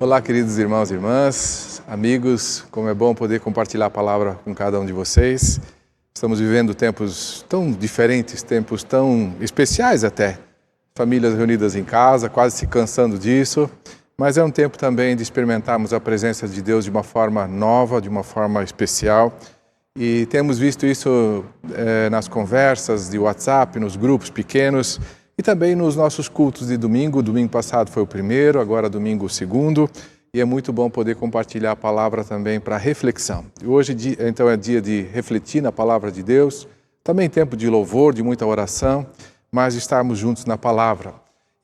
Olá, queridos irmãos e irmãs, amigos, como é bom poder compartilhar a palavra com cada um de vocês. Estamos vivendo tempos tão diferentes, tempos tão especiais até. Famílias reunidas em casa, quase se cansando disso, mas é um tempo também de experimentarmos a presença de Deus de uma forma nova, de uma forma especial. E temos visto isso nas conversas de WhatsApp, nos grupos pequenos, e também nos nossos cultos de domingo. Domingo passado foi o primeiro, agora domingo o segundo. E é muito bom poder compartilhar a palavra também para reflexão. E hoje, então, é dia de refletir na palavra de Deus. Também tempo de louvor, de muita oração, mas estarmos juntos na palavra.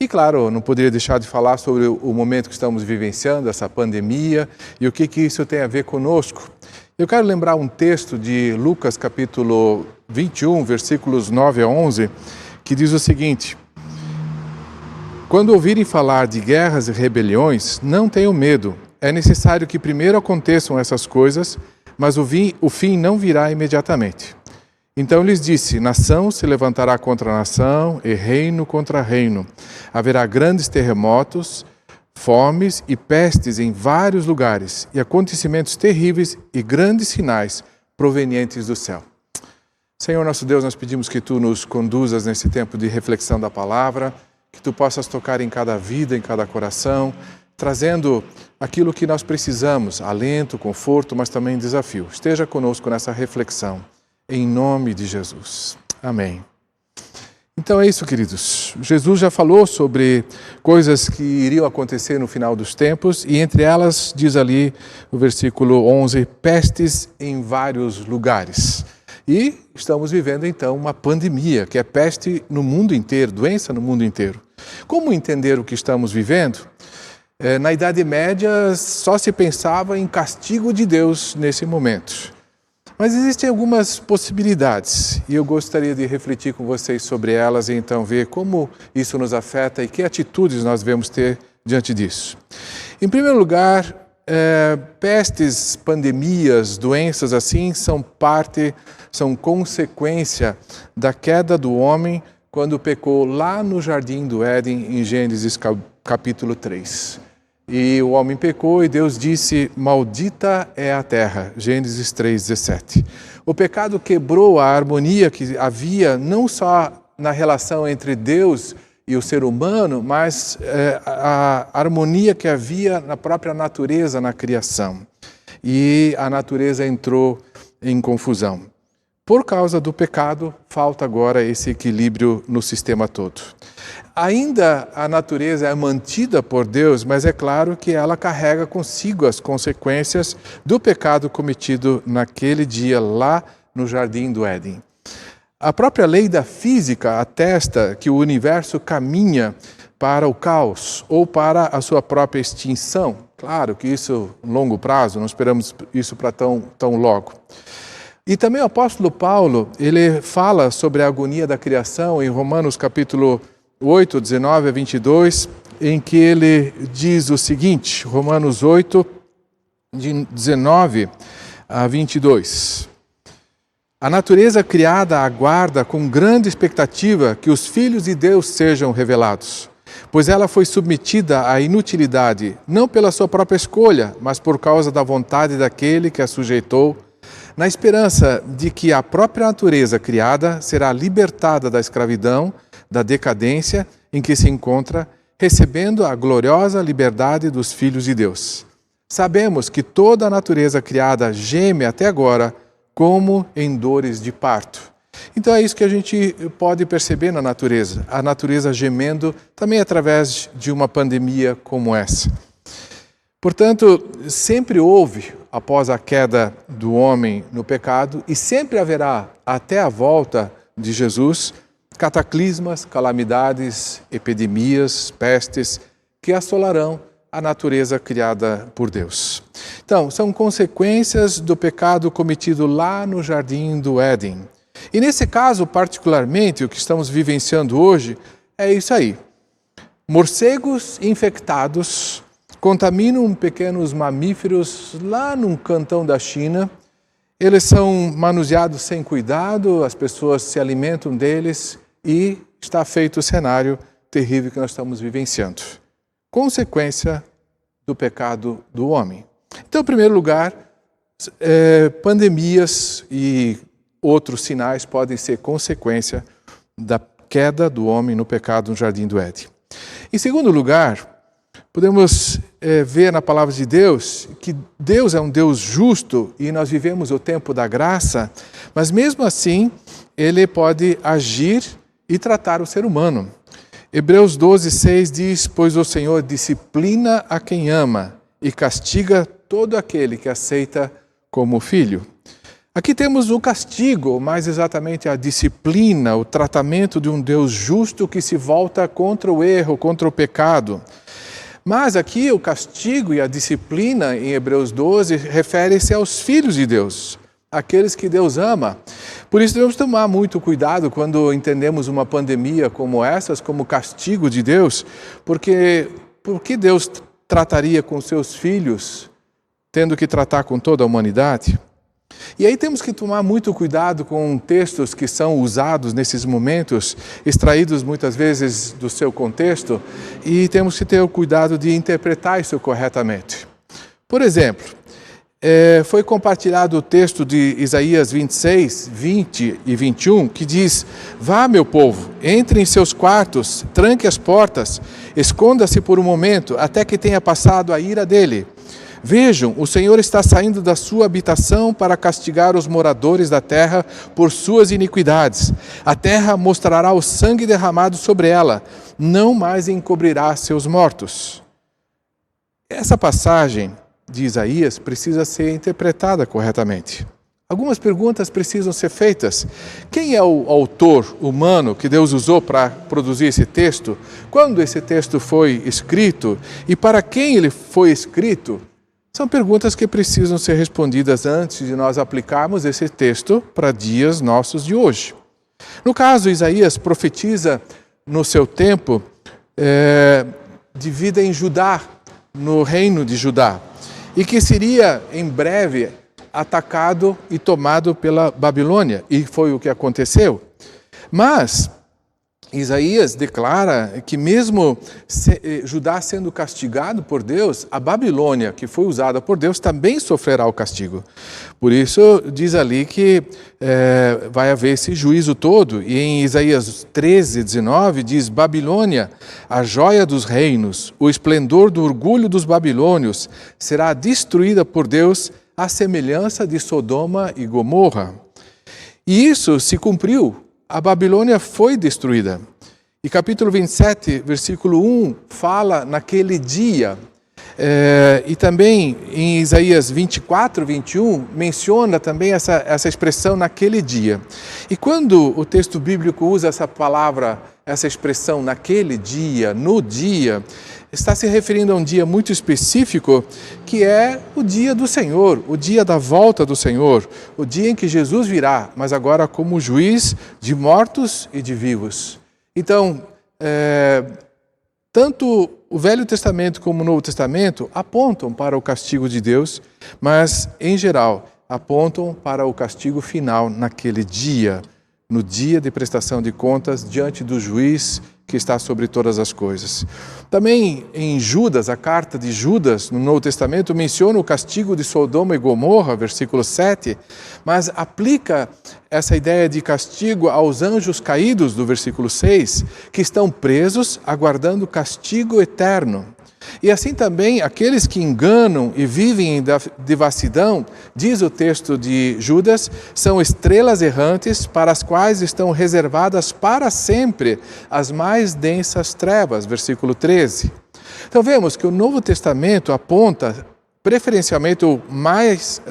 E claro, não poderia deixar de falar sobre o momento que estamos vivenciando, essa pandemia, e o que isso tem a ver conosco. Eu quero lembrar um texto de Lucas capítulo 21, versículos 9 a 11, que diz o seguinte: quando ouvirem falar de guerras e rebeliões, não tenham medo. É necessário que primeiro aconteçam essas coisas, mas o fim não virá imediatamente. Então lhes disse: nação se levantará contra nação e reino contra reino. Haverá grandes terremotos, fomes e pestes em vários lugares, e acontecimentos terríveis e grandes sinais provenientes do céu. Senhor nosso Deus, nós pedimos que Tu nos conduzas nesse tempo de reflexão da palavra, que Tu possas tocar em cada vida, em cada coração, trazendo aquilo que nós precisamos, alento, conforto, mas também desafio. Esteja conosco nessa reflexão, em nome de Jesus. Amém. Então é isso, queridos. Jesus já falou sobre coisas que iriam acontecer no final dos tempos, e entre elas, diz ali o versículo 11, pestes em vários lugares. E estamos vivendo, então, uma pandemia, que é peste no mundo inteiro, doença no mundo inteiro. Como entender o que estamos vivendo? Na Idade Média, só se pensava em castigo de Deus nesse momento. Mas existem algumas possibilidades, e eu gostaria de refletir com vocês sobre elas e então ver como isso nos afeta e que atitudes nós devemos ter diante disso. Em primeiro lugar, pestes, pandemias, doenças assim são consequência da queda do homem quando pecou lá no Jardim do Éden, em Gênesis capítulo 3. E o homem pecou e Deus disse: maldita é a terra, Gênesis 3:17. O pecado quebrou a harmonia que havia não só na relação entre Deus e o ser humano, mas a harmonia que havia na própria natureza, na criação. E a natureza entrou em confusão. Por causa do pecado, falta agora esse equilíbrio no sistema todo. Ainda a natureza é mantida por Deus, mas é claro que ela carrega consigo as consequências do pecado cometido naquele dia lá no Jardim do Éden. A própria lei da física atesta que o universo caminha para o caos ou para a sua própria extinção. Claro que isso, a longo prazo, não esperamos isso para tão logo. E também o apóstolo Paulo, ele fala sobre a agonia da criação em Romanos capítulo 8, 19 a 22, em que ele diz o seguinte, Romanos 8, de 19 a 22. A natureza criada aguarda com grande expectativa que os filhos de Deus sejam revelados, pois ela foi submetida à inutilidade, não pela sua própria escolha, mas por causa da vontade daquele que a sujeitou, na esperança de que a própria natureza criada será libertada da escravidão, da decadência em que se encontra, recebendo a gloriosa liberdade dos filhos de Deus. Sabemos que toda a natureza criada geme até agora, como em dores de parto. Então é isso que a gente pode perceber na natureza. A natureza gemendo também através de uma pandemia como essa. Portanto, sempre houve, após a queda do homem no pecado, e sempre haverá até a volta de Jesus, cataclismas, calamidades, epidemias, pestes, que assolarão a natureza criada por Deus. Então, são consequências do pecado cometido lá no Jardim do Éden. E nesse caso, particularmente, o que estamos vivenciando hoje é isso aí. Morcegos infectados contaminam pequenos mamíferos lá num cantão da China. Eles são manuseados sem cuidado, as pessoas se alimentam deles e está feito o cenário terrível que nós estamos vivenciando. Consequência do pecado do homem. Então, em primeiro lugar, pandemias e outros sinais podem ser consequência da queda do homem no pecado no Jardim do Éden. Em segundo lugar, podemos ver na palavra de Deus que Deus é um Deus justo e nós vivemos o tempo da graça, mas mesmo assim Ele pode agir e tratar o ser humano. Hebreus 12:6 diz: pois o Senhor disciplina a quem ama e castiga todo aquele que aceita como filho. Aqui temos o castigo, mais exatamente a disciplina, o tratamento de um Deus justo que se volta contra o erro, contra o pecado. Mas aqui o castigo e a disciplina em Hebreus 12 refere-se aos filhos de Deus, aqueles que Deus ama. Por isso devemos tomar muito cuidado quando entendemos uma pandemia como essas, como castigo de Deus, porque por que Deus trataria com seus filhos, tendo que tratar com toda a humanidade? E aí temos que tomar muito cuidado com textos que são usados nesses momentos, extraídos muitas vezes do seu contexto, e temos que ter o cuidado de interpretar isso corretamente. Por exemplo, foi compartilhado o texto de Isaías 26, 20 e 21, que diz: vá, meu povo, entre em seus quartos, tranque as portas, esconda-se por um momento, até que tenha passado a ira dele. Vejam, o Senhor está saindo da sua habitação para castigar os moradores da terra por suas iniquidades. A terra mostrará o sangue derramado sobre ela, não mais encobrirá seus mortos. Essa passagem de Isaías precisa ser interpretada corretamente. Algumas perguntas precisam ser feitas. Quem é o autor humano que Deus usou para produzir esse texto? Quando esse texto foi escrito? E para quem ele foi escrito? São perguntas que precisam ser respondidas antes de nós aplicarmos esse texto para dias nossos de hoje. No caso, Isaías profetiza no seu tempo de vida em Judá, no reino de Judá, e que seria em breve atacado e tomado pela Babilônia, e foi o que aconteceu. Mas Isaías declara que mesmo Judá sendo castigado por Deus, a Babilônia, que foi usada por Deus, também sofrerá o castigo. Por isso, diz ali que vai haver esse juízo todo. E em Isaías 13, 19, diz: Babilônia, a joia dos reinos, o esplendor do orgulho dos babilônios, será destruída por Deus à semelhança de Sodoma e Gomorra. E isso se cumpriu. A Babilônia foi destruída. E capítulo 27, versículo 1, fala naquele dia. E também em Isaías 24, 21, menciona também essa expressão naquele dia. E quando o texto bíblico usa essa palavra, essa expressão naquele dia, no dia, está se referindo a um dia muito específico, que é o dia do Senhor, o dia da volta do Senhor, o dia em que Jesus virá, mas agora como juiz de mortos e de vivos. Então, tanto o Velho Testamento como o Novo Testamento apontam para o castigo de Deus, mas, em geral, apontam para o castigo final naquele dia, no dia de prestação de contas diante do juiz que está sobre todas as coisas. Também em Judas, a carta de Judas, no Novo Testamento, menciona o castigo de Sodoma e Gomorra, versículo 7, mas aplica essa ideia de castigo aos anjos caídos, do versículo 6, que estão presos, aguardando castigo eterno. E assim também aqueles que enganam e vivem em devassidão, diz o texto de Judas, são estrelas errantes para as quais estão reservadas para sempre as mais densas trevas, versículo 13. Então vemos que o Novo Testamento aponta preferencialmente ou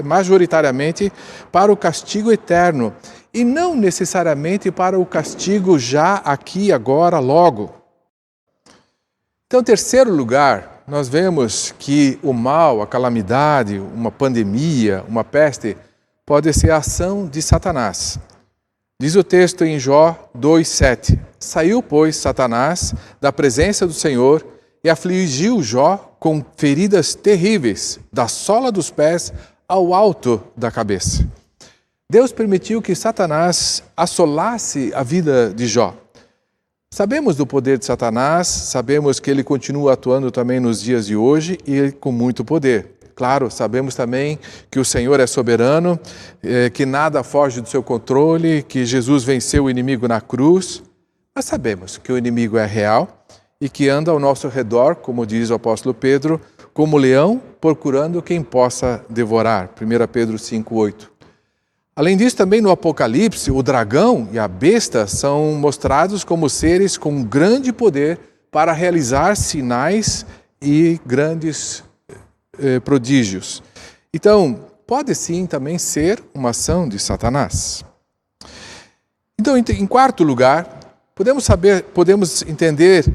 majoritariamente para o castigo eterno e não necessariamente para o castigo já aqui, agora, logo. Então, em terceiro lugar, nós vemos que o mal, a calamidade, uma pandemia, uma peste, pode ser a ação de Satanás. Diz o texto em Jó 2,7: Saiu, pois, Satanás da presença do Senhor e afligiu Jó com feridas terríveis, da sola dos pés ao alto da cabeça. Deus permitiu que Satanás assolasse a vida de Jó. Sabemos do poder de Satanás, sabemos que ele continua atuando também nos dias de hoje e com muito poder. Claro, sabemos também que o Senhor é soberano, que nada foge do seu controle, que Jesus venceu o inimigo na cruz, mas sabemos que o inimigo é real e que anda ao nosso redor, como diz o apóstolo Pedro, como leão procurando quem possa devorar. 1 Pedro 5,8. Além disso, também no Apocalipse, o dragão e a besta são mostrados como seres com grande poder para realizar sinais e grandes prodígios. Então, pode sim também ser uma ação de Satanás. Então, em quarto lugar, podemos entender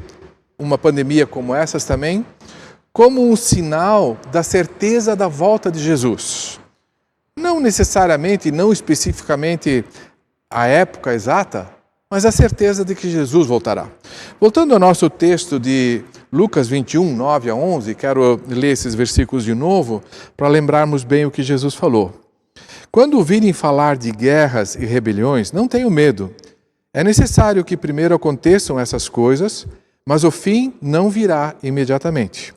uma pandemia como essas também como um sinal da certeza da volta de Jesus. Não necessariamente, não especificamente a época exata, mas a certeza de que Jesus voltará. Voltando ao nosso texto de Lucas 21, 9 a 11, quero ler esses versículos de novo para lembrarmos bem o que Jesus falou. Quando ouvirem falar de guerras e rebeliões, não tenham medo. É necessário que primeiro aconteçam essas coisas, mas o fim não virá imediatamente.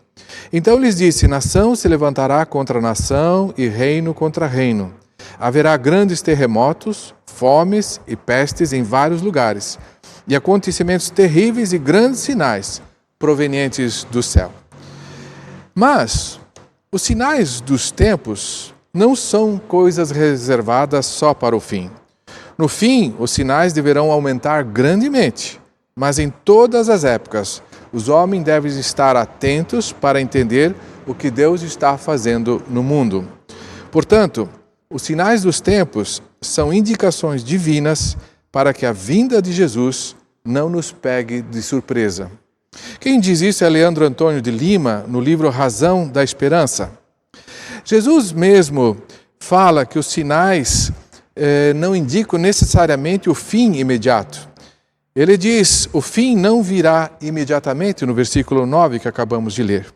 Então lhes disse, nação se levantará contra nação e reino contra reino. Haverá grandes terremotos, fomes e pestes em vários lugares, e acontecimentos terríveis e grandes sinais provenientes do céu. Mas os sinais dos tempos não são coisas reservadas só para o fim. No fim, os sinais deverão aumentar grandemente, mas em todas as épocas, os homens devem estar atentos para entender o que Deus está fazendo no mundo. Portanto, os sinais dos tempos são indicações divinas para que a vinda de Jesus não nos pegue de surpresa. Quem diz isso é Leandro Antônio de Lima, no livro Razão da Esperança. Jesus mesmo fala que os sinais não indicam necessariamente o fim imediato. Ele diz, o fim não virá imediatamente, no versículo 9 que acabamos de ler.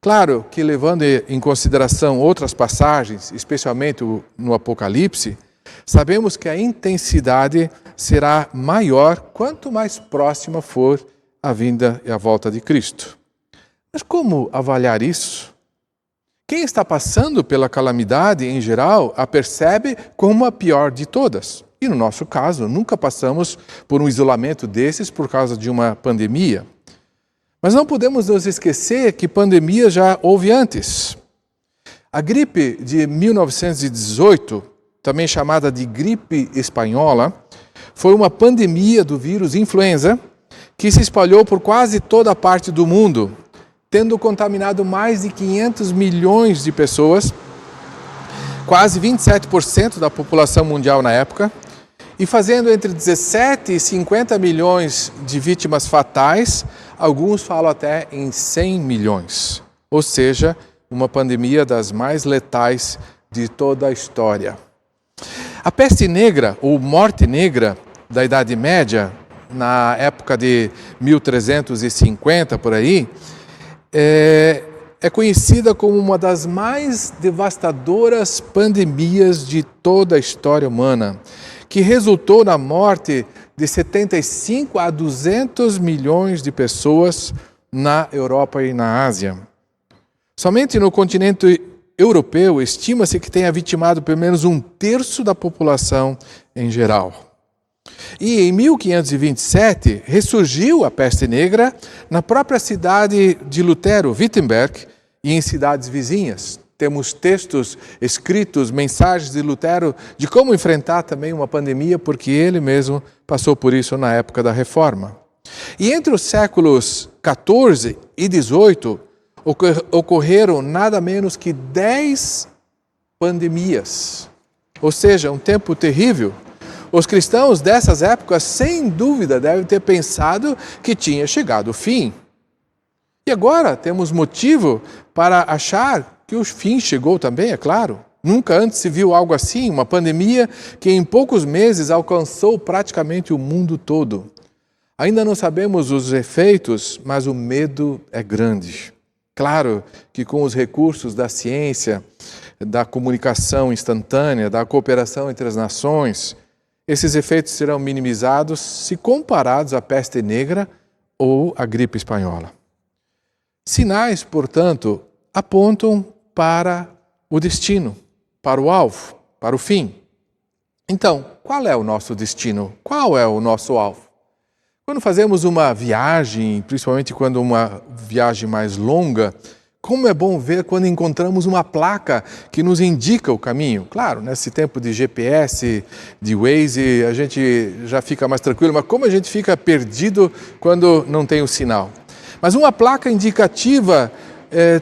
Claro que levando em consideração outras passagens, especialmente no Apocalipse, sabemos que a intensidade será maior quanto mais próxima for a vinda e a volta de Cristo. Mas como avaliar isso? Quem está passando pela calamidade em geral a percebe como a pior de todas. E no nosso caso, nunca passamos por um isolamento desses por causa de uma pandemia. Mas não podemos nos esquecer que pandemia já houve antes. A gripe de 1918, também chamada de gripe espanhola, foi uma pandemia do vírus influenza que se espalhou por quase toda a parte do mundo, tendo contaminado mais de 500 milhões de pessoas, quase 27% da população mundial na época, e fazendo entre 17 e 50 milhões de vítimas fatais, alguns falam até em 100 milhões. Ou seja, uma pandemia das mais letais de toda a história. A peste negra, ou morte negra, da Idade Média, na época de 1350, por aí, é conhecida como uma das mais devastadoras pandemias de toda a história humana, que resultou na morte de 75 a 200 milhões de pessoas na Europa e na Ásia. Somente no continente europeu, estima-se que tenha vitimado pelo menos 1/3 da população em geral. E em 1527, ressurgiu a peste negra na própria cidade de Lutero, Wittenberg, e em cidades vizinhas. Temos textos escritos, mensagens de Lutero, de como enfrentar também uma pandemia, porque ele mesmo passou por isso na época da Reforma. E entre os séculos XIV e XVIII, ocorreram nada menos que 10 pandemias. Ou seja, um tempo terrível. Os cristãos dessas épocas, sem dúvida, devem ter pensado que tinha chegado o fim. E agora temos motivo para achar que o fim chegou também, é claro. Nunca antes se viu algo assim, uma pandemia que em poucos meses alcançou praticamente o mundo todo. Ainda não sabemos os efeitos, mas o medo é grande. Claro que com os recursos da ciência, da comunicação instantânea, da cooperação entre as nações, esses efeitos serão minimizados se comparados à peste negra ou à gripe espanhola. Sinais, portanto, apontam para o destino, para o alvo, para o fim. Então, qual é o nosso destino? Qual é o nosso alvo? Quando fazemos uma viagem, principalmente quando uma viagem mais longa, como é bom ver quando encontramos uma placa que nos indica o caminho. Claro, nesse tempo de GPS, de Waze, a gente já fica mais tranquilo, mas como a gente fica perdido quando não tem o sinal? Mas uma placa indicativa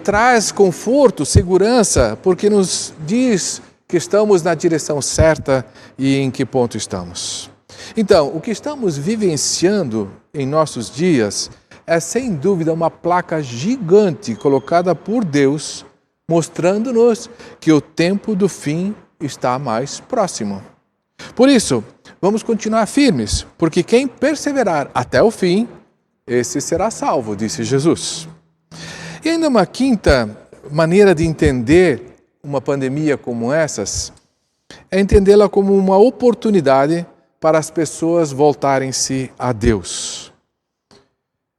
traz conforto, segurança, porque nos diz que estamos na direção certa e em que ponto estamos. Então, o que estamos vivenciando em nossos dias é sem dúvida uma placa gigante colocada por Deus, mostrando-nos que o tempo do fim está mais próximo. Por isso, vamos continuar firmes, porque quem perseverar até o fim, esse será salvo, disse Jesus. E ainda uma quinta maneira de entender uma pandemia como essas é entendê-la como uma oportunidade para as pessoas voltarem-se a Deus.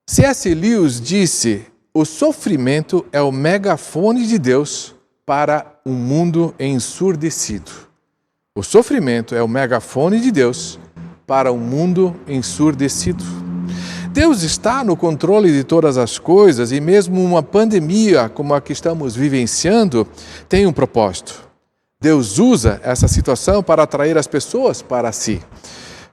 C.S. Lewis disse: o sofrimento é o megafone de Deus para um mundo ensurdecido. O sofrimento é o megafone de Deus para um mundo ensurdecido. Deus está no controle de todas as coisas e mesmo uma pandemia como a que estamos vivenciando tem um propósito. Deus usa essa situação para atrair as pessoas para si.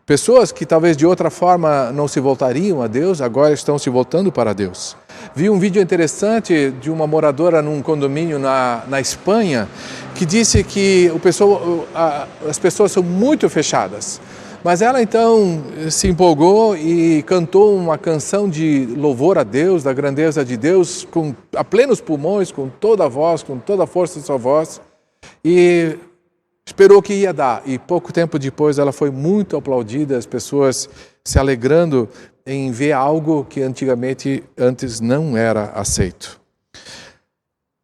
Pessoas que talvez de outra forma não se voltariam a Deus, agora estão se voltando para Deus. Vi um vídeo interessante de uma moradora num condomínio na Espanha que disse que as pessoas são muito fechadas. Mas ela então se empolgou e cantou uma canção de louvor a Deus, da grandeza de Deus, a plenos pulmões, com toda a voz, com toda a força de sua voz, e esperou que ia dar. E pouco tempo depois ela foi muito aplaudida, as pessoas se alegrando em ver algo que antes não era aceito.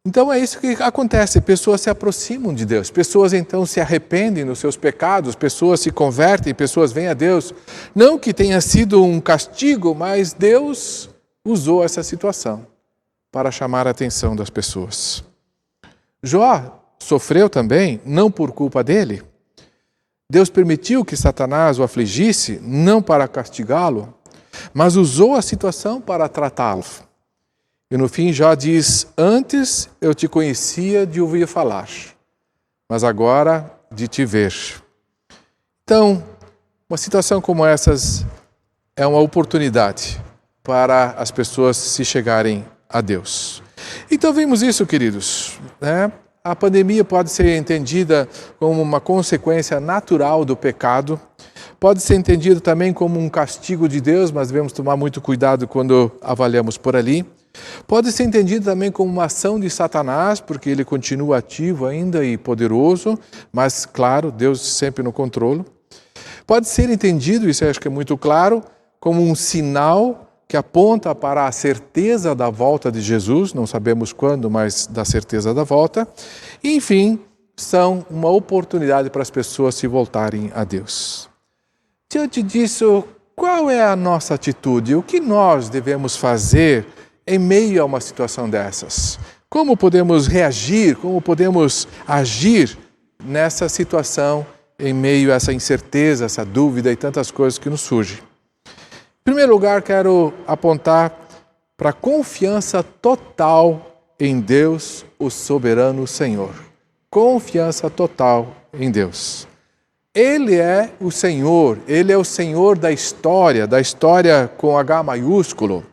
Então é isso que acontece, pessoas se aproximam de Deus, pessoas então se arrependem dos seus pecados, pessoas se convertem, pessoas vêm a Deus. Não que tenha sido um castigo, mas Deus usou essa situação para chamar a atenção das pessoas. Jó sofreu também, não por culpa dele. Deus permitiu que Satanás o afligisse, não para castigá-lo, mas usou a situação para tratá-lo. E no fim Jó diz: antes eu te conhecia de ouvir falar, mas agora de te ver. Então, uma situação como essas é uma oportunidade para as pessoas se chegarem a Deus. Então vimos isso, queridos, né? A pandemia pode ser entendida como uma consequência natural do pecado, pode ser entendida também como um castigo de Deus, mas devemos tomar muito cuidado quando avaliamos por ali. Pode ser entendido também como uma ação de Satanás, porque ele continua ativo ainda e poderoso, mas, claro, Deus sempre no controle. Pode ser entendido, isso eu acho que é muito claro, como um sinal que aponta para a certeza da volta de Jesus, não sabemos quando, mas da certeza da volta. E, enfim, são uma oportunidade para as pessoas se voltarem a Deus. Diante disso, qual é a nossa atitude? O que nós devemos fazer em meio a uma situação dessas? Como podemos reagir, como podemos agir nessa situação em meio a essa incerteza, essa dúvida e tantas coisas que nos surgem? Em primeiro lugar, quero apontar para a confiança total em Deus, o soberano Senhor. Confiança total em Deus. Ele é o Senhor da história com H maiúsculo.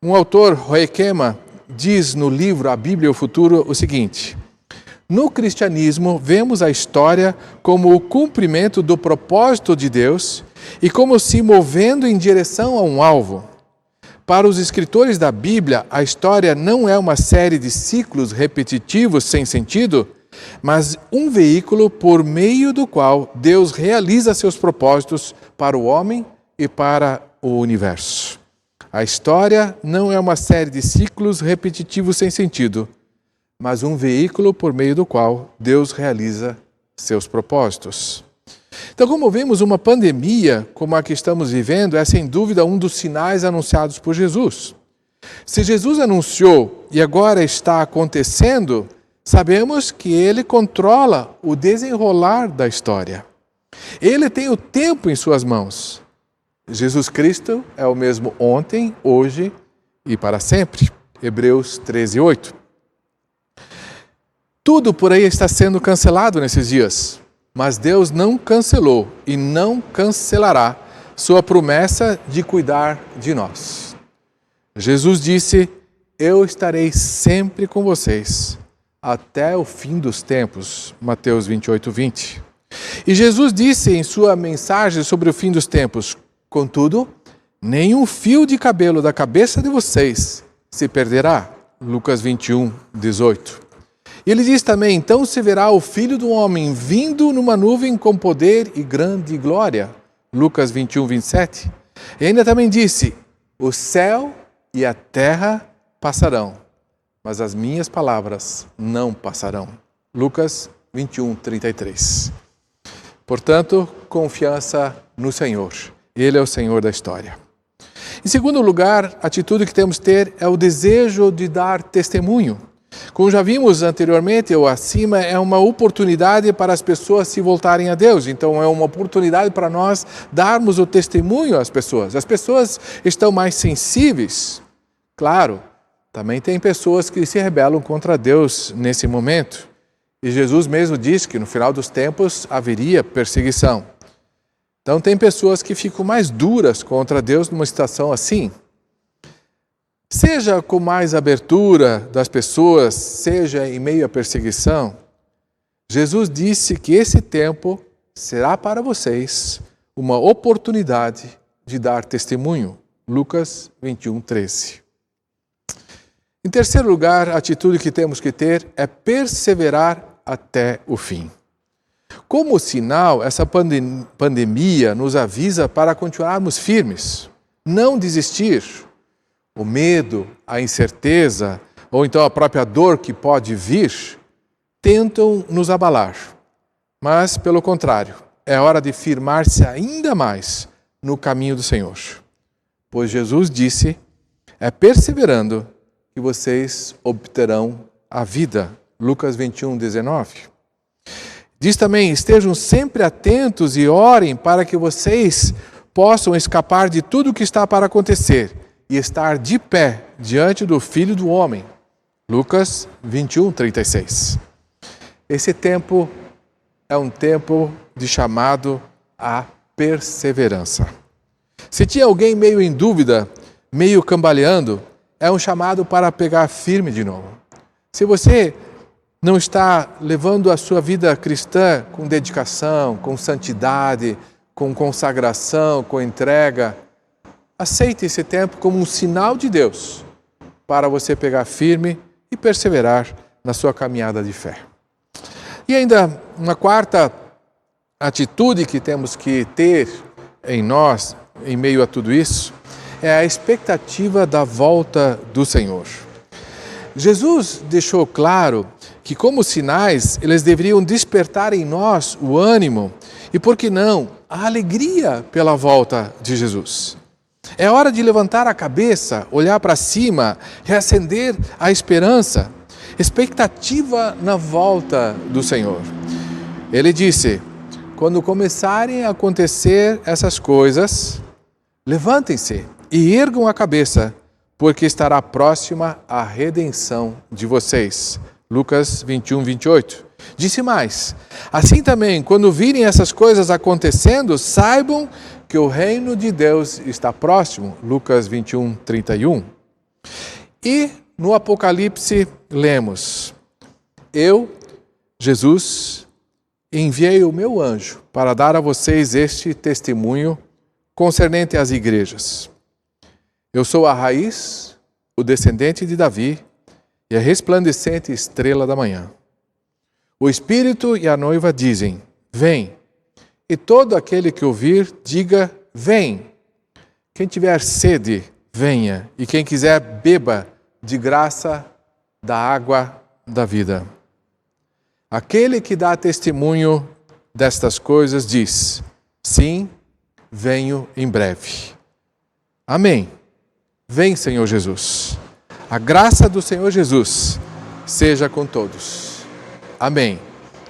Um autor, Roekema, diz no livro A Bíblia e o Futuro o seguinte: no cristianismo, vemos a história como o cumprimento do propósito de Deus e como se movendo em direção a um alvo. Para os escritores da Bíblia, a história não é uma série de ciclos repetitivos sem sentido, mas um veículo por meio do qual Deus realiza seus propósitos para o homem e para o universo. A história não é uma série de ciclos repetitivos sem sentido, mas um veículo por meio do qual Deus realiza seus propósitos. Então, como vemos, uma pandemia como a que estamos vivendo é sem dúvida um dos sinais anunciados por Jesus. Se Jesus anunciou e agora está acontecendo, sabemos que Ele controla o desenrolar da história. Ele tem o tempo em suas mãos. Jesus Cristo é o mesmo ontem, hoje e para sempre. Hebreus 13:8. Tudo por aí está sendo cancelado nesses dias, mas Deus não cancelou e não cancelará sua promessa de cuidar de nós. Jesus disse: eu estarei sempre com vocês até o fim dos tempos. Mateus 28:20. E Jesus disse em sua mensagem sobre o fim dos tempos: contudo, nenhum fio de cabelo da cabeça de vocês se perderá. Lucas 21:18. E ele diz também: então se verá o Filho do Homem vindo numa nuvem com poder e grande glória. Lucas 21:27. E ainda também disse: o céu e a terra passarão, mas as minhas palavras não passarão. Lucas 21:33. Portanto, confiança no Senhor. Ele é o Senhor da história. Em segundo lugar, a atitude que temos que ter é o desejo de dar testemunho. Como já vimos anteriormente ou acima, é uma oportunidade para as pessoas se voltarem a Deus. Então é uma oportunidade para nós darmos o testemunho às pessoas. As pessoas estão mais sensíveis. Claro, também tem pessoas que se rebelam contra Deus nesse momento. E Jesus mesmo disse que no final dos tempos haveria perseguição. Então tem pessoas que ficam mais duras contra Deus numa situação assim. Seja com mais abertura das pessoas, seja em meio à perseguição, Jesus disse que esse tempo será para vocês uma oportunidade de dar testemunho. Lucas 21:13. Em terceiro lugar, a atitude que temos que ter é perseverar até o fim. Como sinal, essa pandemia nos avisa para continuarmos firmes, não desistir. O medo, a incerteza, ou então a própria dor que pode vir, tentam nos abalar. Mas, pelo contrário, é hora de firmar-se ainda mais no caminho do Senhor. Pois Jesus disse: é perseverando que vocês obterão a vida. Lucas 21:19. Diz também: estejam sempre atentos e orem para que vocês possam escapar de tudo o que está para acontecer e estar de pé diante do Filho do Homem. Lucas 21:36. Esse tempo é um tempo de chamado à perseverança. Se tinha alguém meio em dúvida, meio cambaleando, é um chamado para pegar firme de novo. Se você não está levando a sua vida cristã com dedicação, com santidade, com consagração, com entrega, aceite esse tempo como um sinal de Deus para você pegar firme e perseverar na sua caminhada de fé. E ainda uma quarta atitude que temos que ter em nós, em meio a tudo isso, é a expectativa da volta do Senhor. Jesus deixou claro que, como sinais, eles deveriam despertar em nós o ânimo e, por que não, a alegria pela volta de Jesus. É hora de levantar a cabeça, olhar para cima, reacender a esperança, expectativa na volta do Senhor. Ele disse: quando começarem a acontecer essas coisas, levantem-se e ergam a cabeça, porque estará próxima a redenção de vocês. Lucas 21:28. Disse mais: assim também, quando virem essas coisas acontecendo, saibam que o reino de Deus está próximo. Lucas 21:31. E no Apocalipse lemos: eu, Jesus, enviei o meu anjo para dar a vocês este testemunho concernente às igrejas. Eu sou a raiz, o descendente de Davi e a resplandecente estrela da manhã. O Espírito e a noiva dizem: vem. E todo aquele que ouvir, diga: vem. Quem tiver sede, venha. E quem quiser, beba de graça da água da vida. Aquele que dá testemunho destas coisas diz: sim, venho em breve. Amém. Vem, Senhor Jesus. A graça do Senhor Jesus seja com todos. Amém.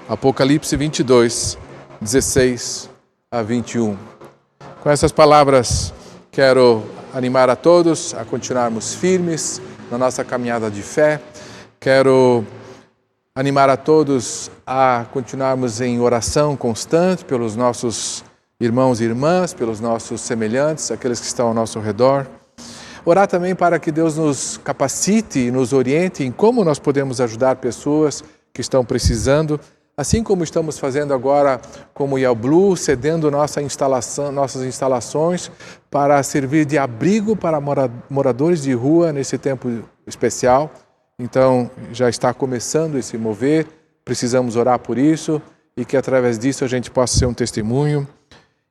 Apocalipse 22, 16 a 21. Com essas palavras, quero animar a todos a continuarmos firmes na nossa caminhada de fé. Quero animar a todos a continuarmos em oração constante pelos nossos irmãos e irmãs, pelos nossos semelhantes, aqueles que estão ao nosso redor. Orar também para que Deus nos capacite e nos oriente em como nós podemos ajudar pessoas que estão precisando, assim como estamos fazendo agora como o Blue, cedendo nossas instalações para servir de abrigo para moradores de rua nesse tempo especial. Então, já está começando esse mover, precisamos orar por isso e que através disso a gente possa ser um testemunho.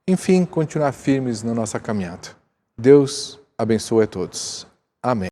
Enfim, continuar firmes na nossa caminhada. Deus abençoe a todos. Amém.